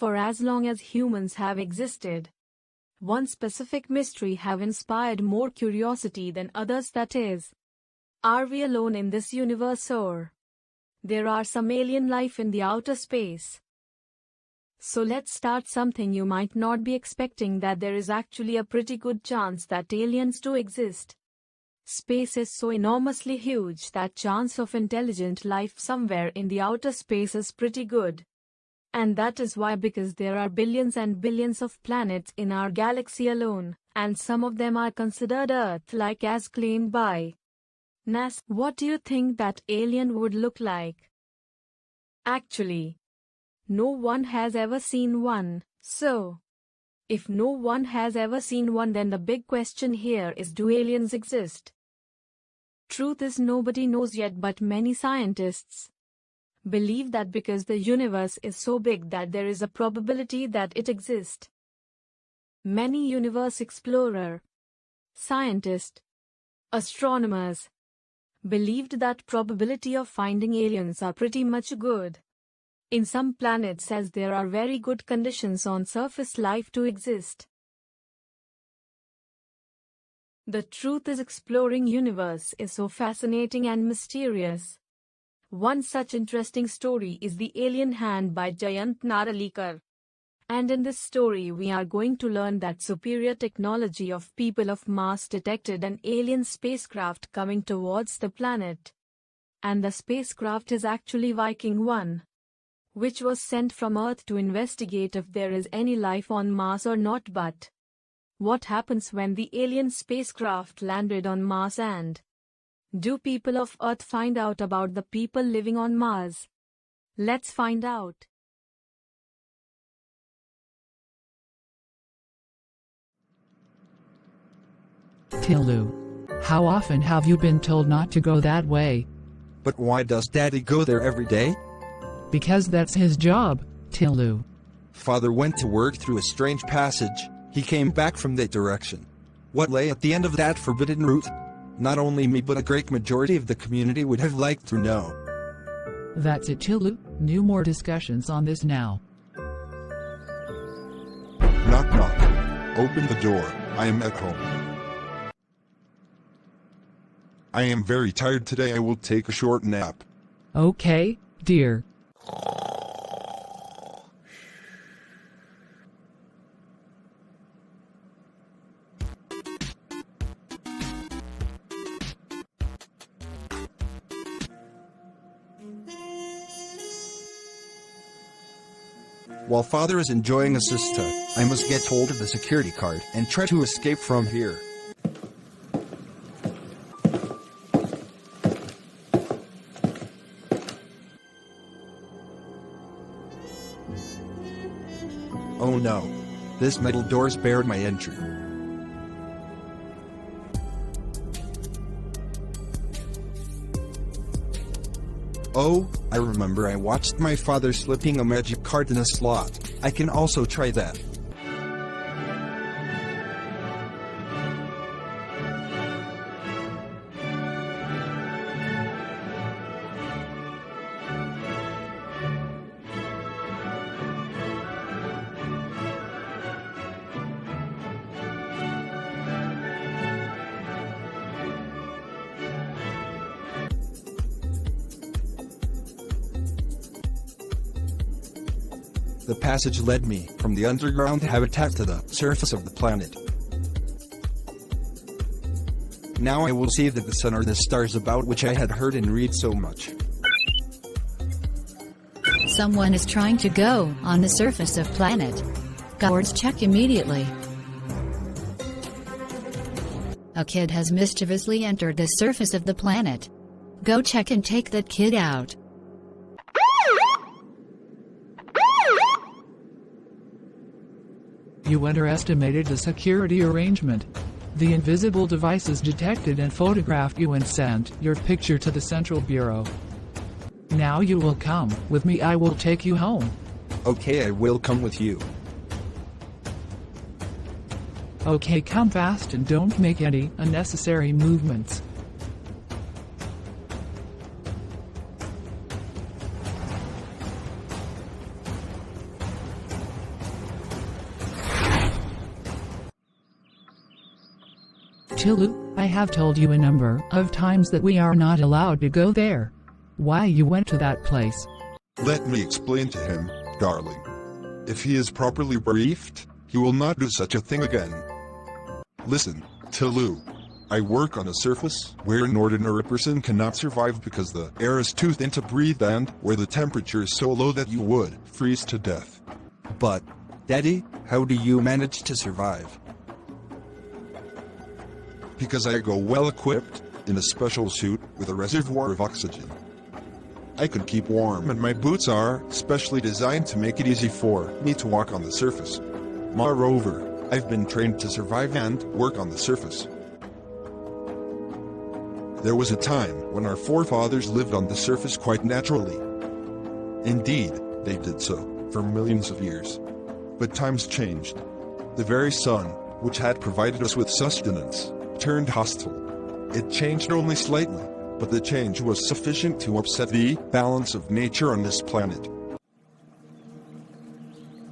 for as long as humans have existed. One specific mystery have inspired more curiosity than others, that is, are we alone in this universe, or there are some alien life in the outer space? So let's start something you might not be expecting, that there is actually a pretty good chance that aliens do exist. Space is so enormously huge that chance of intelligent life somewhere in the outer space is pretty good. And that is why, because there are billions and billions of planets in our galaxy alone, and some of them are considered Earth-like as claimed by NASA. What do you think that alien would look like? Actually, no one has ever seen one, so if no one has ever seen one, then the big question here is, do aliens exist? Truth is, nobody knows yet, but many scientists believe that because the universe is so big that there is a probability that it exists. Many universe explorer, scientists, astronomers believed that probability of finding aliens are pretty much good in some planets, as there are very good conditions on surface life to exist. The truth is, exploring universe is so fascinating and mysterious. One such interesting story is The Alien Hand by Jayant Narlikar. And in this story we are going to learn that superior technology of people of Mars detected an alien spacecraft coming towards the planet. And the spacecraft is actually Viking 1, which was sent from Earth to investigate if there is any life on Mars or not. But what happens when the alien spacecraft landed on Mars, and do people of Earth find out about the people living on Mars? Let's find out. Tilu, how often have you been told not to go that way? But why does Daddy go there every day? Because that's his job, Tilu. Father went to work through a strange passage. He came back from that direction. What lay at the end of that forbidden route? Not only me, but a great majority of the community would have liked to know. That's it, Tilu. No more discussions on this now. Knock knock. Open the door, I am at home. I am very tired today, I will take a short nap. Okay, dear. While Father is enjoying a siesta, I must get hold of the security card and try to escape from here. Oh no. This metal door's barred my entry. Oh, I remember I watched my father slipping a magic card in a slot. I can also try that. The passage led me from the underground habitat to the surface of the planet. Now I will see that the sun or the stars about which I had heard and read so much. Someone is trying to go on the surface of planet. Guards check immediately. A kid has mischievously entered the surface of the planet. Go check and take that kid out. You underestimated the security arrangement. The invisible devices detected and photographed you and sent your picture to the Central Bureau. Now you will come with me. I will take you home. Okay, I will come with you. Okay, come fast and don't make any unnecessary movements. Tilu, I have told you a number of times that we are not allowed to go there. Why you went to that place? Let me explain to him, darling. If he is properly briefed, he will not do such a thing again. Listen, Tilu. I work on a surface where an ordinary person cannot survive because the air is too thin to breathe and where the temperature is so low that you would freeze to death. But, Daddy, how do you manage to survive? Because I go well equipped, in a special suit with a reservoir of oxygen. I can keep warm and my boots are specially designed to make it easy for me to walk on the surface. Moreover, I've been trained to survive and work on the surface. There was a time when our forefathers lived on the surface quite naturally. Indeed, they did so for millions of years. But times changed. The very sun, which had provided us with sustenance, turned hostile. It changed only slightly, but the change was sufficient to upset the balance of nature on this planet.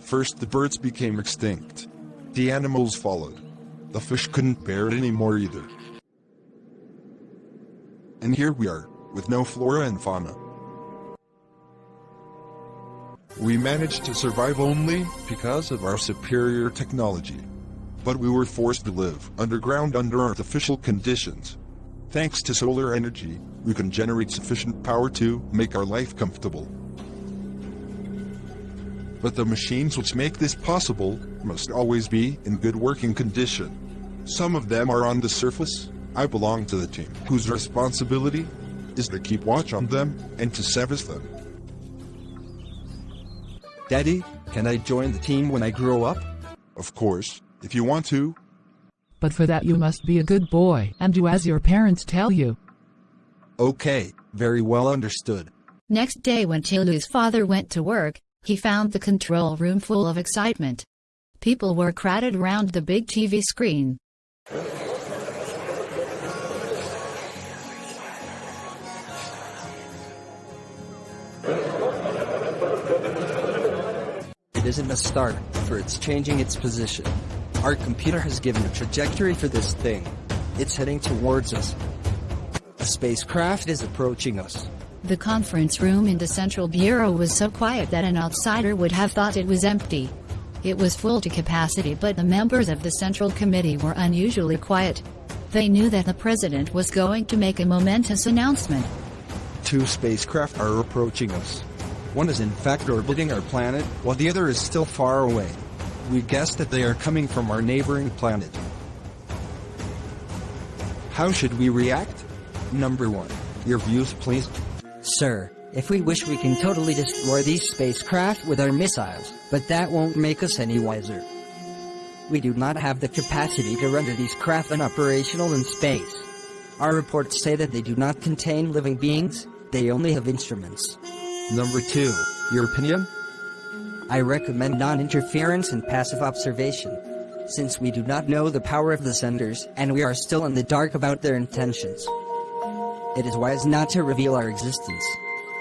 First the birds became extinct. The animals followed. The fish couldn't bear it anymore either. And here we are, with no flora and fauna. We managed to survive only because of our superior technology. But we were forced to live underground under artificial conditions. Thanks to solar energy, we can generate sufficient power to make our life comfortable. But the machines which make this possible must always be in good working condition. Some of them are on the surface. I belong to the team whose responsibility is to keep watch on them and to service them. Daddy, can I join the team when I grow up? Of course, if you want to. But for that you must be a good boy and do as your parents tell you. Okay, very well understood. Next day when Tilu's father went to work, he found the control room full of excitement. People were crowded around the big TV screen. It isn't a start, for it's changing its position. Our computer has given a trajectory for this thing. It's heading towards us. A spacecraft is approaching us. The conference room in the Central Bureau was so quiet that an outsider would have thought it was empty. It was full to capacity, but the members of the Central Committee were unusually quiet. They knew that the president was going to make a momentous announcement. 2 spacecraft are approaching us. One is in fact orbiting our planet, while the other is still far away. We guess that they are coming from our neighboring planet. How should we react? Number 1. Your views, please. Sir, if we wish we can totally destroy these spacecraft with our missiles, but that won't make us any wiser. We do not have the capacity to render these craft unoperational in space. Our reports say that they do not contain living beings, they only have instruments. Number 2. Your opinion? I recommend non-interference and passive observation. Since we do not know the power of the senders, and we are still in the dark about their intentions, it is wise not to reveal our existence.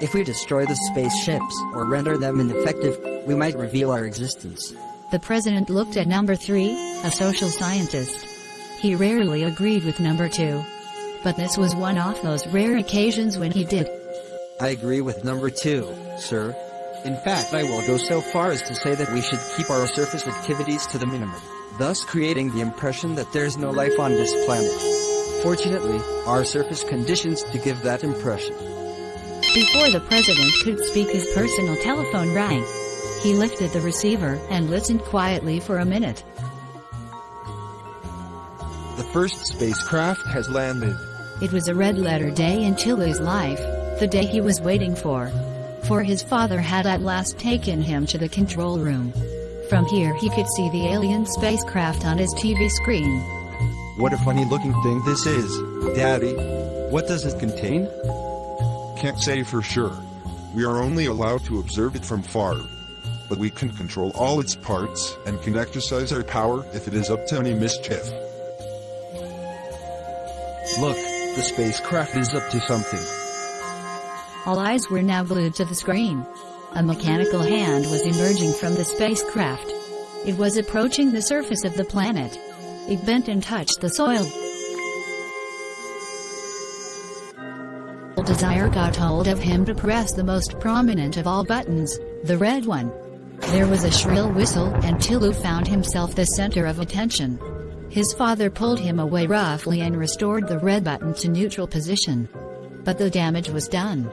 If we destroy the spaceships or render them ineffective, we might reveal our existence. The president looked at number 3, a social scientist. He rarely agreed with number 2. But this was one of those rare occasions when he did. I agree with number 2, sir. In fact, I will go so far as to say that we should keep our surface activities to the minimum, thus creating the impression that there is no life on this planet. Fortunately, our surface conditions to give that impression. Before the president could speak, his personal telephone rang. He lifted the receiver and listened quietly for a minute. The first spacecraft has landed. It was a red-letter day in Tilu's life, the day he was waiting for. For his father had at last taken him to the control room. From here he could see the alien spacecraft on his TV screen. What a funny looking thing this is, Daddy. What does it contain? Can't say for sure. We are only allowed to observe it from far. But we can control all its parts and can exercise our power if it is up to any mischief. Look, the spacecraft is up to something. All eyes were now glued to the screen. A mechanical hand was emerging from the spacecraft. It was approaching the surface of the planet. It bent and touched the soil. desire got hold of him to press the most prominent of all buttons, the red one. There was a shrill whistle, and Tilu found himself the center of attention. His father pulled him away roughly and restored the red button to neutral position. But the damage was done.